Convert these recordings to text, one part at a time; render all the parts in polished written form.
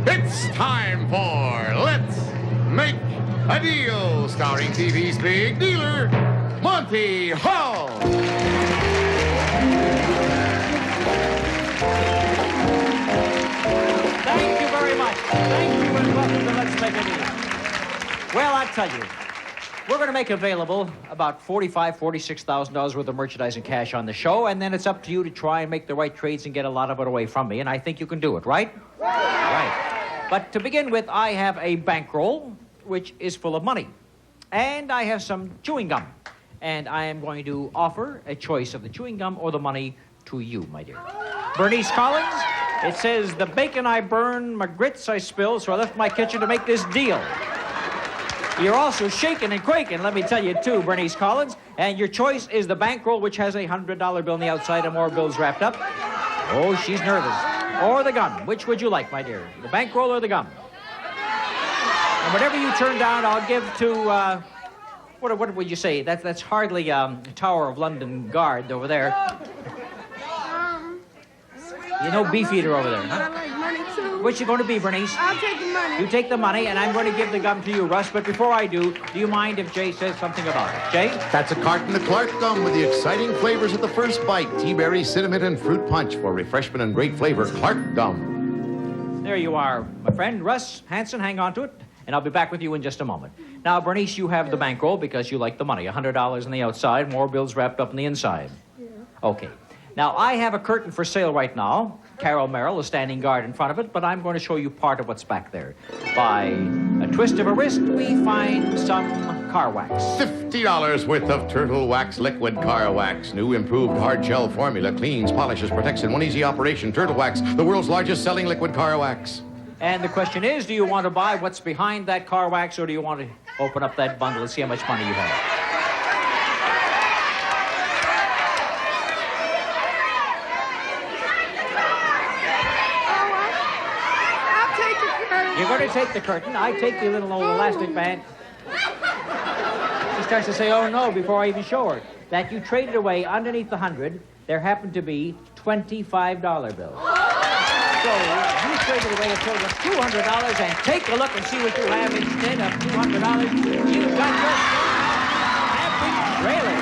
It's time for Let's Make a Deal, starring TV's big dealer, Monty Hall. Thank you very much. Thank you and welcome to Let's Make a Deal. Well, I tell you, we're going to make available about $45,000, $46,000 worth of merchandise and cash on the show, and then it's up to you to try and make the right trades and get a lot of it away from me, and I think you can do it, right? Right. But to begin with, I have a bankroll, which is full of money, and I have some chewing gum, and I am going to offer a choice of the chewing gum or the money to you, my dear. Bernice Collins, it says, the bacon I burn, my grits I spill, so I left my kitchen to make this deal. You're also shaking and quaking, let me tell you, too, Bernice Collins. And your choice is the bankroll, which has a $100 bill on the outside and more bills wrapped up. Oh, she's nervous. Or the gum. Which would you like, my dear? The bankroll or the gum? And whatever you turn down, I'll give to, what would you say? That's hardly Tower of London Guard over there. You know Beefeater over there, huh? I like money, too. What's you going to be, Bernice? I'll take the money. You take the money, and I'm going to give the gum to you, Russ. But before I do you mind if Jay says something about it? Jay? That's a carton of Clark gum with the exciting flavors of the first bite. Tea berry, cinnamon, and fruit punch for refreshment and great flavor. Clark gum. There you are, my friend. Russ Hanson, hang on to it, and I'll be back with you in just a moment. Now, Bernice, you have the bankroll because you like the money. $100 on the outside, more bills wrapped up on the inside. Yeah. Okay. Now, I have a curtain for sale right now. Carol Merrill is standing guard in front of it, but I'm going to show you part of what's back there. By a twist of a wrist, we find some car wax. $50 worth of Turtle Wax Liquid Car Wax. New improved hard gel formula. Cleans, polishes, protects in one easy operation. Turtle Wax, the world's largest selling liquid car wax. And the question is, do you want to buy what's behind that car wax, or do you want to open up that bundle and see how much money you have? You're going to take the curtain. I take the little old elastic band. She starts to say, oh, no, before I even show her. That you traded away underneath the 100, there happened to be $25 bills. So you traded away a total of $200, and take a look and see what you have instead of $200. You've got your happy trailer.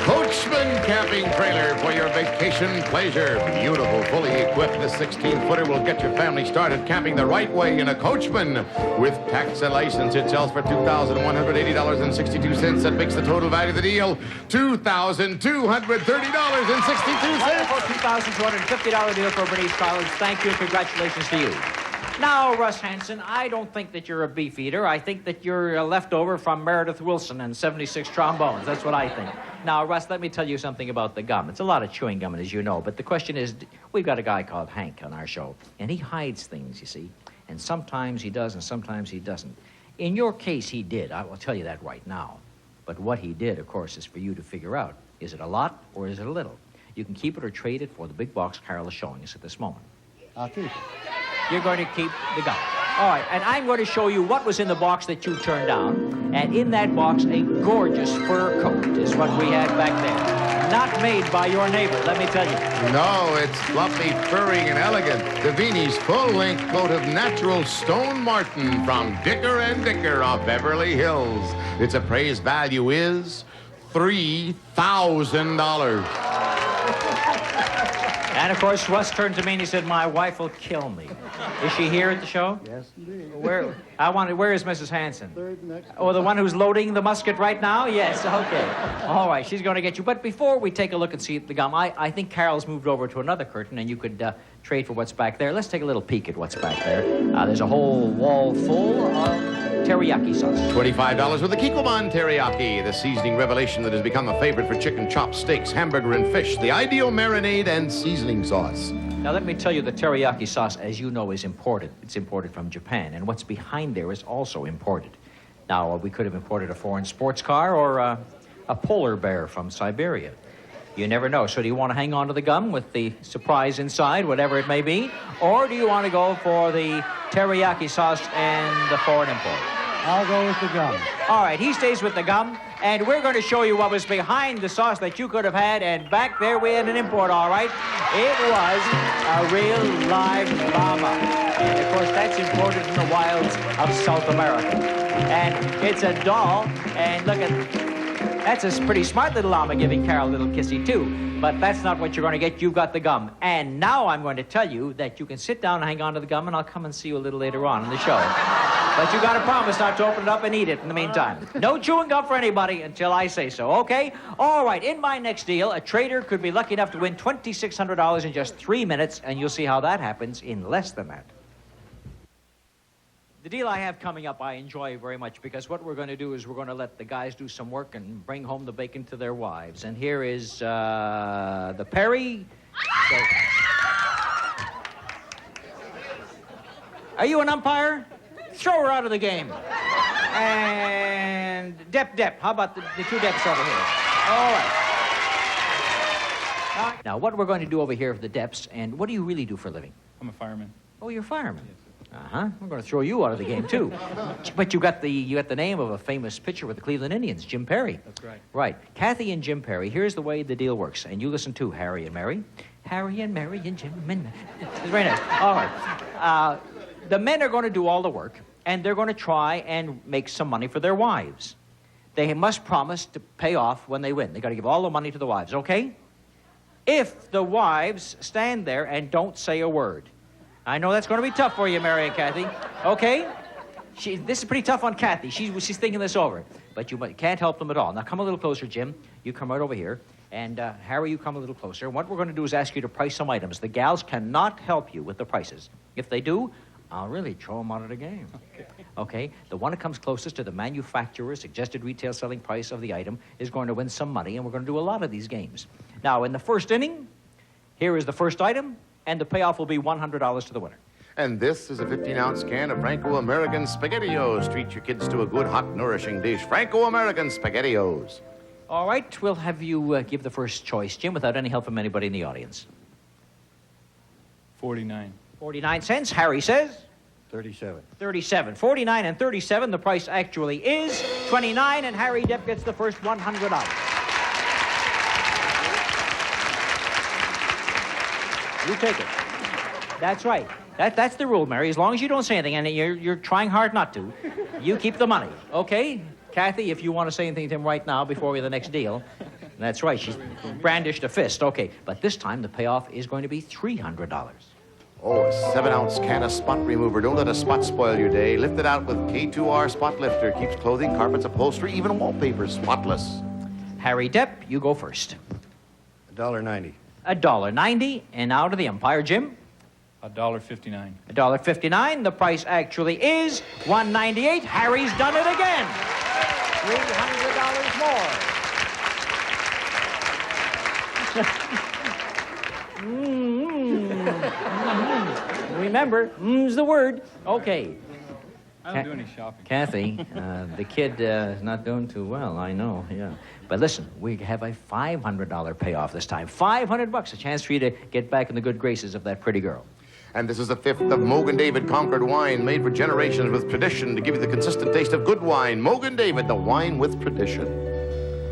Coachman Camping Trailer for your vacation pleasure. Beautiful, fully equipped. This 16-footer will get your family started camping the right way in a Coachman. With tax and license, it sells for $2,180.62. That makes the total value of the deal $2,230.62. Wonderful $2,250 deal for Bernice Collins. Thank you and congratulations to you. Now, Russ Hanson, I don't think that you're a beefeater. I think that you're a leftover from Meredith Wilson and 76 trombones. That's what I think. Now, Russ, let me tell you something about the gum. It's a lot of chewing gum, as you know, but the question is, we've got a guy called Hank on our show, and he hides things, you see, and sometimes he does and sometimes he doesn't. In your case, he did. I will tell you that right now. But what he did, of course, is for you to figure out. Is it a lot or is it a little? You can keep it or trade it for the big box Carol is showing us at this moment. I'll keep it. You're going to keep the gum. All right, and I'm going to show you what was in the box that you turned down. And in that box, a gorgeous fur coat is what we had back there. Not made by your neighbor, let me tell you. No, it's fluffy, furry, and elegant. Davini's full-length coat of natural stone marten from Dicker & Dicker of Beverly Hills. Its appraised value is $3,000. And, of course, Russ turned to me and he said, my wife will kill me. Is she here at the show? Yes, indeed. Where is Mrs. Hanson? Third next. Oh, the one who's loading the musket right now? Yes, okay. All right, she's going to get you. But before we take a look and see the gum, I think Carol's moved over to another curtain, and you could trade for what's back there. Let's take a little peek at what's back there. There's a whole wall full of teriyaki sauce. $25 with the Kikkoman teriyaki, the seasoning revelation that has become a favorite for chicken, chops, steaks, hamburger, and fish. The ideal marinade and seasoning sauce. Now, let me tell you, the teriyaki sauce, as you know, is imported. It's imported from Japan, and what's behind there is also imported. Now, we could have imported a foreign sports car or a polar bear from Siberia. You never know. So do you want to hang on to the gum with the surprise inside, whatever it may be? Or do you want to go for the teriyaki sauce and the foreign import? I'll go with the gum. All right, he stays with the gum. And we're going to show you what was behind the sauce that you could have had. And back there we had an import, all right. It was a real live llama. And, of course, that's imported from the wilds of South America. And it's a doll. And look at... That's a pretty smart little llama giving Carol a little kissy, too. But that's not what you're going to get. You've got the gum. And now I'm going to tell you that you can sit down and hang on to the gum, and I'll come and see you a little later on in the show. But you got to promise not to open it up and eat it in the meantime. No chewing gum for anybody until I say so, okay? All right, in my next deal, a trader could be lucky enough to win $2,600 in just 3 minutes, and you'll see how that happens in less than that. The deal I have coming up I enjoy very much because what we're going to do is we're going to let the guys do some work and bring home the bacon to their wives. And here is the Perry. Are you an umpire? Throw her out of the game. And Depp. How about the two Depps over here? All right. Now, what we're going to do over here for the Depps, and what do you really do for a living? I'm a fireman. Oh, you're a fireman. Yes. Uh-huh. We're going to throw you out of the game, too. But you got the name of a famous pitcher with the Cleveland Indians, Jim Perry. That's right. Right. Kathy and Jim Perry, here's the way the deal works. And you listen to Harry and Mary. Harry and Mary and Jim and... It's very nice. All right. The men are going to do all the work, and they're going to try and make some money for their wives. They must promise to pay off when they win. They got to give all the money to the wives, okay? If the wives stand there and don't say a word... I know that's going to be tough for you, Mary and Kathy. Okay? This is pretty tough on Kathy. She's thinking this over. But you can't help them at all. Now, come a little closer, Jim. You come right over here. And, Harry, you come a little closer. And what we're going to do is ask you to price some items. The gals cannot help you with the prices. If they do, I'll really throw them out of the game. Okay? The one that comes closest to the manufacturer's suggested retail selling price of the item is going to win some money, and we're going to do a lot of these games. Now, in the first inning, here is the first item. And the payoff will be $100 to the winner. And this is a 15-ounce can of Franco-American SpaghettiOs. Treat your kids to a good, hot, nourishing dish. Franco-American SpaghettiOs. All right, we'll have you give the first choice, Jim, without any help from anybody in the audience. 49. 49 cents. Harry says? 37. 37. 49 and 37. The price actually is 29, and Harry Depp gets the first $100. You take it. That's right. That's the rule, Mary. As long as you don't say anything, and you're trying hard not to, you keep the money. Okay? Kathy, if you want to say anything to him right now before we have the next deal. That's right. She's brandished a fist. Okay. But this time, the payoff is going to be $300. Oh, a 7-ounce can of spot remover. Don't let a spot spoil your day. Lift it out with K2R Spot Lifter. Keeps clothing, carpets, upholstery, even wallpaper spotless. Harry Depp, you go first. $1.90. $1.90. And now to the umpire, Jim. $1.59. $1.59. The price actually is $1.98. Harry's done it again. $300 more. Remember, m's the word. Okay. I don't do any shopping. Kathy, the kid is not doing too well, I know, yeah. But listen, we have a $500 payoff this time. $500, a chance for you to get back in the good graces of that pretty girl. And this is the 5th of Mogan David Concord wine, made for generations with tradition to give you the consistent taste of good wine. Mogan David, the wine with tradition.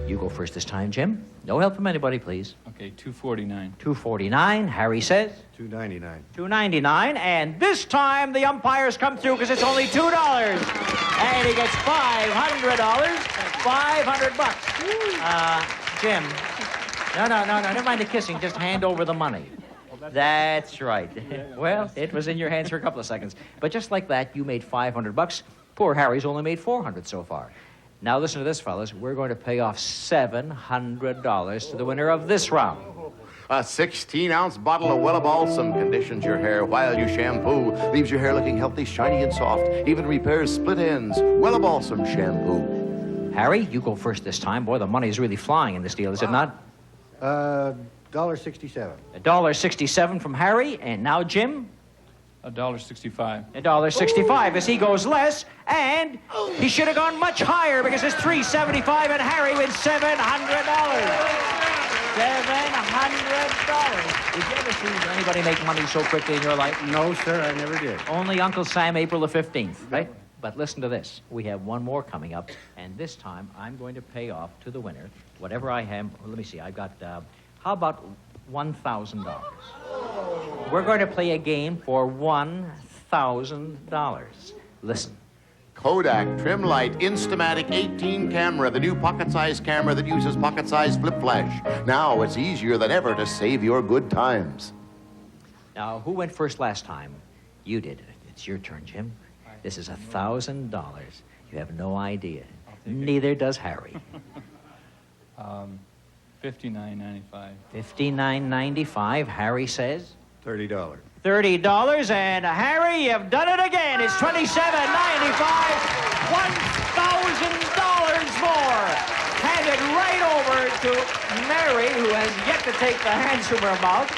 You go first this time, Jim. No help from anybody, please. Okay, $2.49. $2.49. Harry says? $2.99. $2.99. And this time the umpires come through because it's only $2. And he gets $500. $500. Jim. No. Never mind the kissing. Just hand over the money. That's right. Well, it was in your hands for a couple of seconds. But just like that, you made $500. Poor Harry's only made $400 so far. Now listen to this, fellas. We're going to pay off $700 to the winner of this round. A 16-ounce bottle of Wella Balsam conditions your hair while you shampoo. Leaves your hair looking healthy, shiny, and soft. Even repairs split ends. Wella Balsam shampoo. Harry, you go first this time. Boy, the money's really flying in this deal, is it not? $1.67. $1.67 from Harry. And now Jim? $1.65. $1.65 as he goes less, and he should have gone much higher because it's $3.75, and Harry wins $700. $700. Did you ever see anybody make money so quickly in your life? No, sir, I never did. Only Uncle Sam, April the 15th, right? But listen to this. We have one more coming up, and this time I'm going to pay off to the winner whatever I have. Let me see. I've got, how about $1,000? We're going to play a game for $1,000. Listen. Kodak Trim Light Instamatic 18 camera, the new pocket-sized camera that uses pocket-sized flip flash. Now it's easier than ever to save your good times. Now, who went first last time? You did. It's your turn, Jim. This is $1,000. You have no idea. Neither does Harry. $59.95. $59.95. Harry says $30. $30, and Harry, you've done it again. It's $27.95. $1,000 more. Hand it right over to Mary, who has yet to take the hands from her mouth.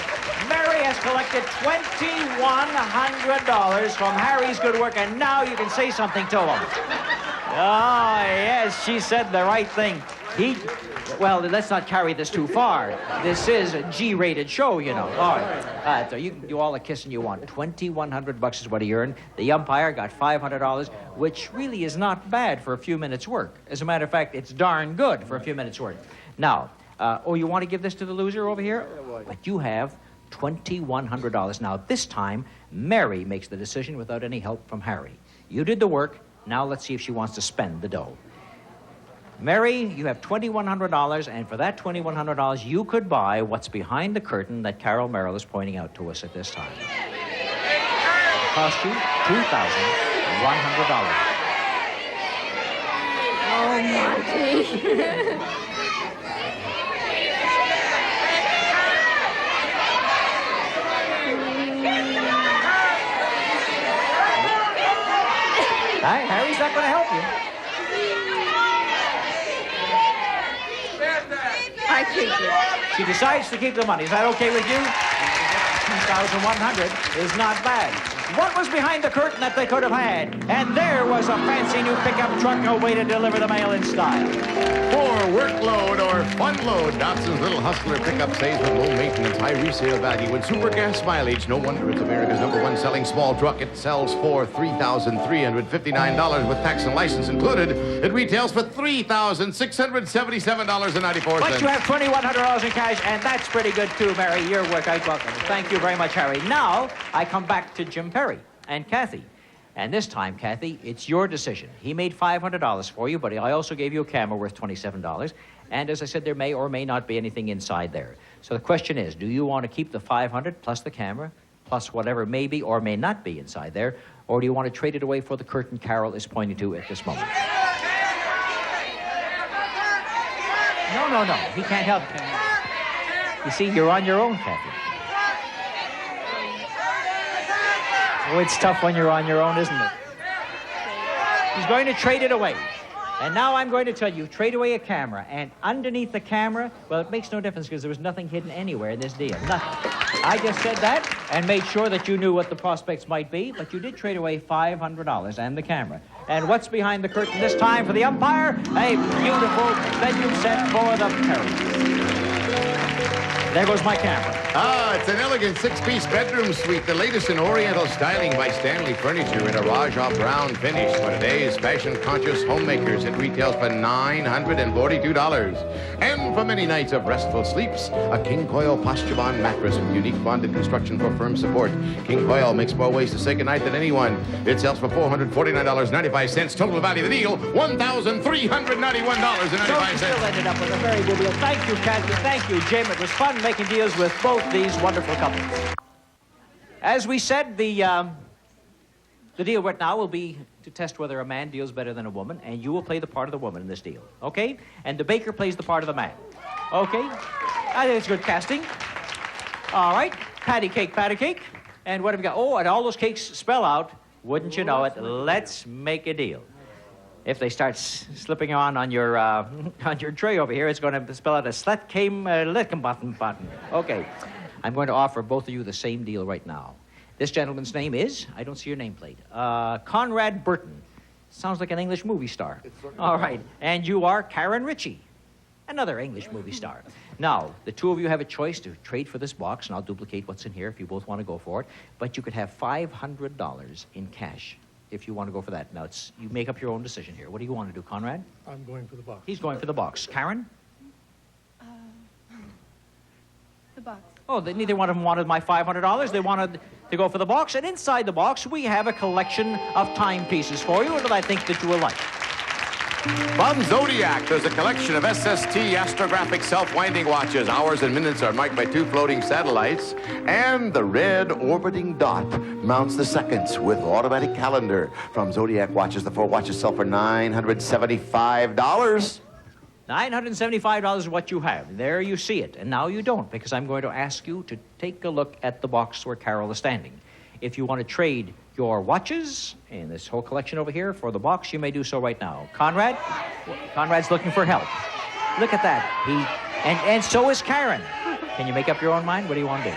Mary has collected $2,100 from Harry's good work, and now you can say something to him. Oh, yes, she said the right thing. Well, let's not carry this too far. This is a G-rated show, you know. All right. So you can do all the kissing you want. $2,100 is what he earned. The umpire got $500, which really is not bad for a few minutes' work. As a matter of fact, it's darn good for a few minutes' work. Now, you want to give this to the loser over here? But you have $2,100. Now, this time, Mary makes the decision without any help from Harry. You did the work. Now let's see if she wants to spend the dough. Mary, you have $2,100, and for that $2,100, you could buy what's behind the curtain that Carol Merrill is pointing out to us at this time. It'll cost you $2,100. Oh, Marty. Harry's not going to help you. I keep it. She decides to keep the money. Is that okay with you? 2,100 is not bad. What was behind the curtain that they could have had? And there was a fancy new pickup truck, a way to deliver the mail in style. For workload or fun load, Dotson's little hustler pickup saves with low maintenance, high resale value, and super gas mileage. No wonder it's America's #1 selling small truck. It sells for $3,359 with tax and license included. It retails for $3,677.94. But you have $2,100 in cash, and that's pretty good too, Mary. Your work, I welcome it. Thank you very much, Harry. Now, I come back to Jim Perry and Kathy. And this time, Kathy, it's your decision. He made $500 for you, but I also gave you a camera worth $27. And as I said, there may or may not be anything inside there. So the question is, do you want to keep the $500 plus the camera, plus whatever may be or may not be inside there, or do you want to trade it away for the curtain Carol is pointing to at this moment? No. He can't help you. You see, you're on your own, Kathy. Oh, it's tough when you're on your own, isn't it? He's going to trade it away. And now I'm going to tell you, trade away a camera. And underneath the camera, well, it makes no difference because there was nothing hidden anywhere in this deal. Nothing. I just said that and made sure that you knew what the prospects might be, but you did trade away $500 and the camera. And what's behind the curtain this time for the umpire? A beautiful venue set for the Perrys. There goes my camera. It's an elegant 6-piece bedroom suite, the latest in Oriental styling by Stanley Furniture in a Raja brown finish. For today's fashion-conscious homemakers, it retails for $942. And for many nights of restful sleeps, a King Coil Posture Bond mattress with unique bonded construction for firm support. King Coil makes more ways to say goodnight than anyone. It sells for $449.95. Total value of the deal, $1,391.95. So you still ended up with a very good deal. Thank you, Kathy. Thank you, Jim. It was fun making deals with both these wonderful couples. As we said, the deal right now will be to test whether a man deals better than a woman, and you will play the part of the woman in this deal, okay? And the baker plays the part of the man, okay? I think it's good casting. All right, patty cake. And what have we got? Oh, and all those cakes spell out, wouldn't you know it, let's make a deal. If they start slipping on your tray over here, it's going to spell out a slut came lickum button. Okay. I'm going to offer both of you the same deal right now. This gentleman's name is, I don't see your nameplate, Conrad Burton. Sounds like an English movie star. All right. And you are Karen Ritchie, another English movie star. Now, the two of you have a choice to trade for this box, and I'll duplicate what's in here if you both want to go for it. But you could have $500 in cash. if you want to go for that. Now, you make up your own decision here. What do you want to do, Conrad? I'm going for the box. He's going for the box. Karen? The box. Oh, neither one of them wanted my $500. They wanted to go for the box. And inside the box, we have a collection of timepieces for you that I think that you will like. From Zodiac, there's a collection of SST astrographic self-winding watches. Hours and minutes are marked by 2 floating satellites. And the red orbiting dot mounts the seconds with automatic calendar. From Zodiac watches, the 4 watches sell for $975. $975 is what you have. There you see it. And now you don't, because I'm going to ask you to take a look at the box where Carol is standing. If you want to trade your watches and this whole collection over here for the box, you may do so right now. Conrad? Conrad's looking for help. Look at that. And so is Karen. Can you make up your own mind? What do you want to do?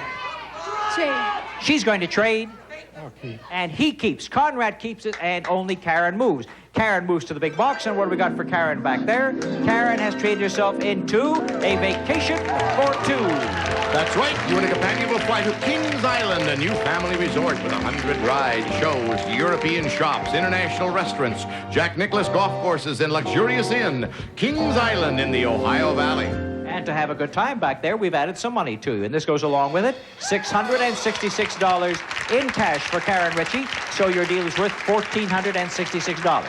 Trade. She's going to trade. Okay. And he keeps. Conrad keeps it, and only Karen moves. Karen moves to the big box, and what do we got for Karen back there? Karen has traded herself into a vacation for 2. That's right. You and a companion will fly to Kings Island, a new family resort with 100 rides, shows, European shops, international restaurants, Jack Nicklaus golf courses, and luxurious inn. Kings Island in the Ohio Valley. And to have a good time back there, we've added some money to you, and this goes along with it. $666 in cash for Karen Ritchie, so your deal is worth $1,466.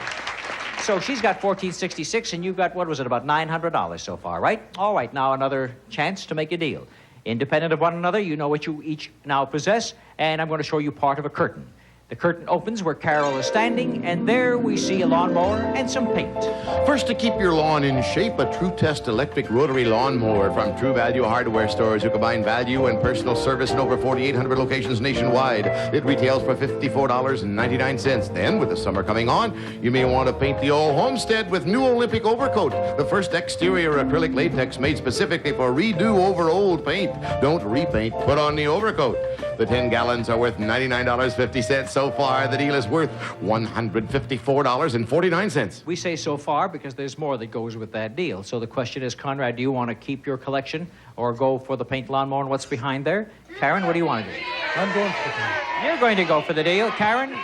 So she's got $1,466, and you've got, what was it, about $900 so far, right? All right, now another chance to make a deal. Independent of one another, you know what you each now possess, and I'm going to show you part of a curtain. The curtain opens where Carol is standing, and there we see a lawnmower and some paint. First, to keep your lawn in shape, a True Test electric rotary lawnmower from True Value hardware stores who combine value and personal service in over 4,800 locations nationwide. It retails for $54.99. Then, with the summer coming on, you may want to paint the old homestead with new Olympic overcoat, the first exterior acrylic latex made specifically for redo over old paint. Don't repaint, put on the overcoat. The 10 gallons are worth $99.50. So far, the deal is worth $154.49. We say so far because there's more that goes with that deal. So the question is, Conrad, do you want to keep your collection or go for the paint lawnmower and what's behind there? Karen, what do you want to do? I'm going for the box. You're going to go for the deal. Karen?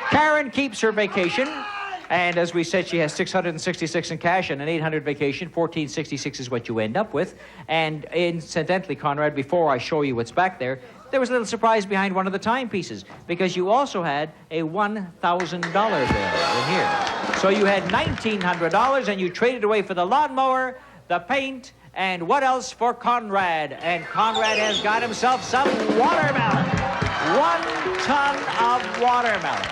Karen keeps her vacation. And as we said, she has $666 in cash and an $800 vacation. $1,466 is what you end up with. And incidentally, Conrad, before I show you what's back there, there was a little surprise behind one of the timepieces because you also had a $1,000 bill in here. So you had $1,900 and you traded away for the lawnmower, the paint, and what else for Conrad? And Conrad has got himself some watermelon. 1 ton of watermelon.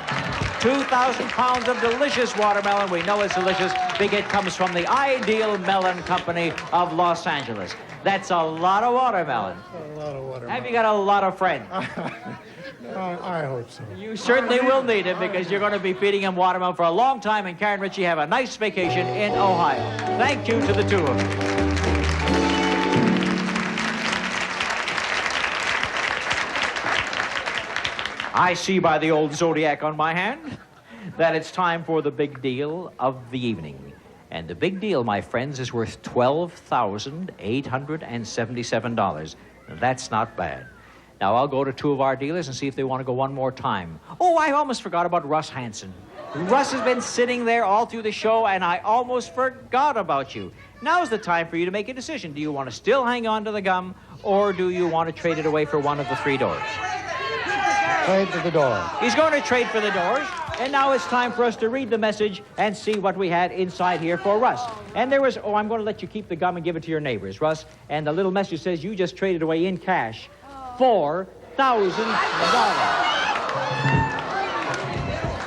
2,000 pounds of delicious watermelon. We know it's delicious because it comes from the Ideal Melon Company of Los Angeles. That's a lot of watermelon. A lot of water. Have you got a lot of friends? I hope so. You certainly will need it because you're going to be feeding him watermelon for a long time, and Karen Ritchie have a nice vacation in Ohio. Thank you to the two of you. I see by the old zodiac on my hand that it's time for the big deal of the evening. And the big deal, my friends, is worth $12,877. That's not bad. Now, I'll go to 2 of our dealers and see if they want to go one more time. Oh, I almost forgot about Russ Hansen. Russ has been sitting there all through the show, and I almost forgot about you. Now's the time for you to make a decision. Do you want to still hang on to the gum, or do you want to trade it away for one of the 3 doors? Trade to the door. He's going to trade for the doors. And now it's time for us to read the message and see what we had inside here for Russ. And there was, I'm going to let you keep the gum and give it to your neighbors, Russ. And the little message says you just traded away in cash $4,000.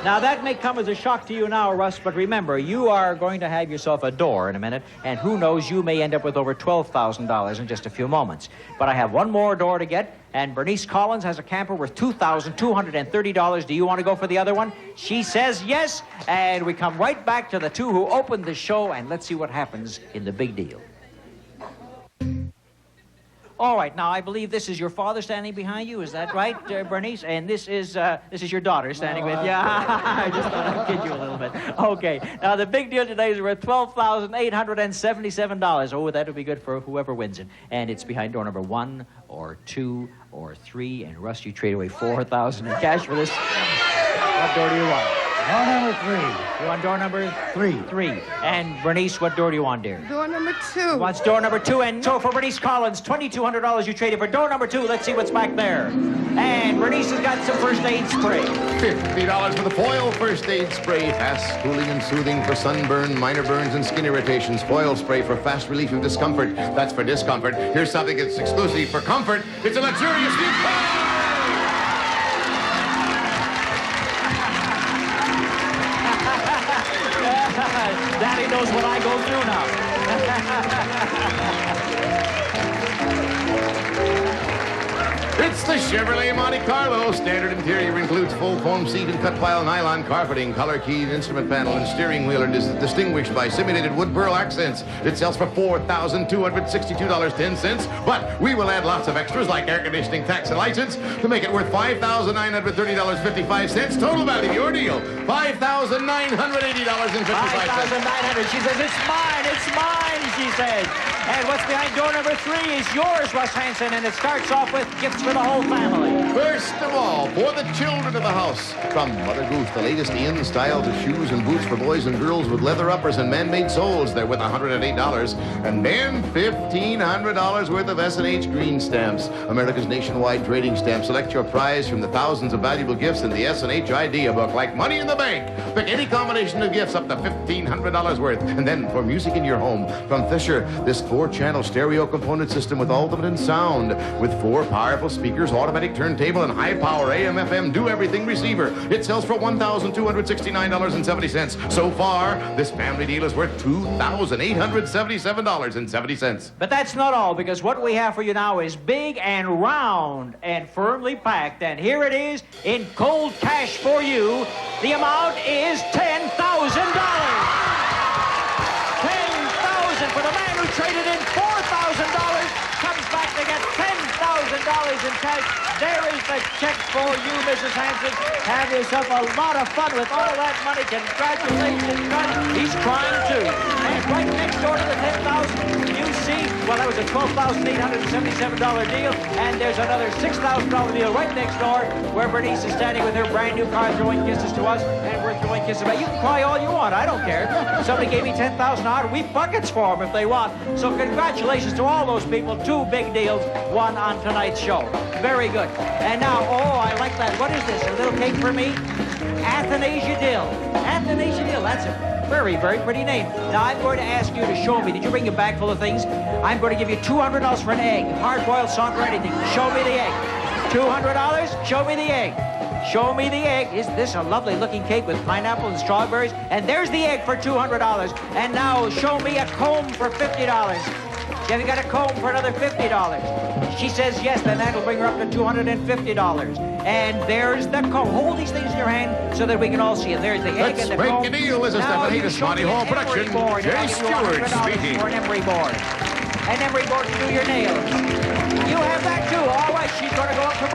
Now, that may come as a shock to you now, Russ, but remember, you are going to have yourself a door in a minute, and who knows, you may end up with over $12,000 in just a few moments. But I have one more door to get, and Bernice Collins has a camper worth $2,230. Do you want to go for the other one? She says yes, and we come right back to the 2 who opened the show, and let's see what happens in the big deal. All right, now I believe this is your father standing behind you. Is that right, Bernice? And this is your daughter standing with you. I just thought I'd kid you a little bit. Okay, now the big deal today is worth $12,877. Oh, that would be good for whoever wins it. And it's behind door number 1 or 2 or 3. And Russ, you trade away $4,000 in cash for this. What door do you want? Door number 3. You want door number 3. 3. And Bernice, what door do you want, dear? Door number 2. Wants door number 2, and so for Bernice Collins, $2,200 you traded for door number 2. Let's see what's back there. And Bernice has got some first aid spray. $50 for the Foil First Aid Spray. Fast, cooling, and soothing for sunburn, minor burns, and skin irritations. Foil Spray for fast relief of discomfort. That's for discomfort. Here's something that's exclusively for comfort. It's a luxurious new car! Daddy knows what I go through now. It's the Chevrolet Monte Carlo. Standard interior includes full foam seat and cut pile nylon carpeting. Color keyed instrument panel and steering wheel are distinguished by simulated wood pearl accents. It sells for $4,262.10. But we will add lots of extras like air conditioning, tax, and license to make it worth $5,930.55. Total value of your deal, $5,980.55. $5,900. She says, it's mine, she says. And what's behind door number 3 is yours, Russ Hanson, and it starts off with gifts for the whole family. First of all, for the children of the house, from Mother Goose, the latest in-style to shoes and boots for boys and girls with leather uppers and man-made soles. They're worth $108. And then $1,500 worth of S&H green stamps, America's nationwide trading stamp. Select your prize from the thousands of valuable gifts in the S&H Idea Book, like money in the bank. Pick any combination of gifts up to $1,500 worth. And then for music in your home, from Fisher, this 4-channel stereo component system with ultimate sound, with 4 powerful speakers, automatic turntable, and high-power AM/FM do-everything receiver. It sells for $1,269.70. So far, this family deal is worth $2,877.70. But that's not all, because what we have for you now is big and round and firmly packed. And here it is in cold cash for you. The amount is $10,000. For the man who traded in $4,000, comes back to get $10,000 in cash. There is the check for you, Mrs. Hanson. Have yourself a lot of fun with all that money. Congratulations, son. He's trying to. And right next door to the $10,000, you see, well, that was a $12,877 deal, and there's another $6,000 deal right next door where Bernice is standing with her brand new car throwing kisses to us, and we're throwing kisses back. You can cry all you want. I don't care. Somebody gave me $10,000 out, we buckets for them if they want. So congratulations to all those people. 2 big deals, one on tonight's show. Very good. And now, oh, I like that. What is this? A little cake for me? Athanasia Dill. Athanasia Dill. That's a very, very pretty name. Now, I'm going to ask you to show me. Did you bring a bag full of things? I'm going to give you $200 for an egg. Hard-boiled, soft, or anything. Show me the egg. $200? Show me the egg. Show me the egg. Is this a lovely looking cake with pineapple and strawberries? And there's the egg for $200. And now show me a comb for $50. Have you got a comb for another $50? She says yes, then that'll bring her up to $250. And there's the comb. Hold these things in your hand so that we can all see it. There's the egg and the comb. Let's make a deal. This is Stephanie, the Monty Hall production. Jay Stewart speaking. For an emery board. An emery board to do your nails. You have that too. All right, she's going to go up to...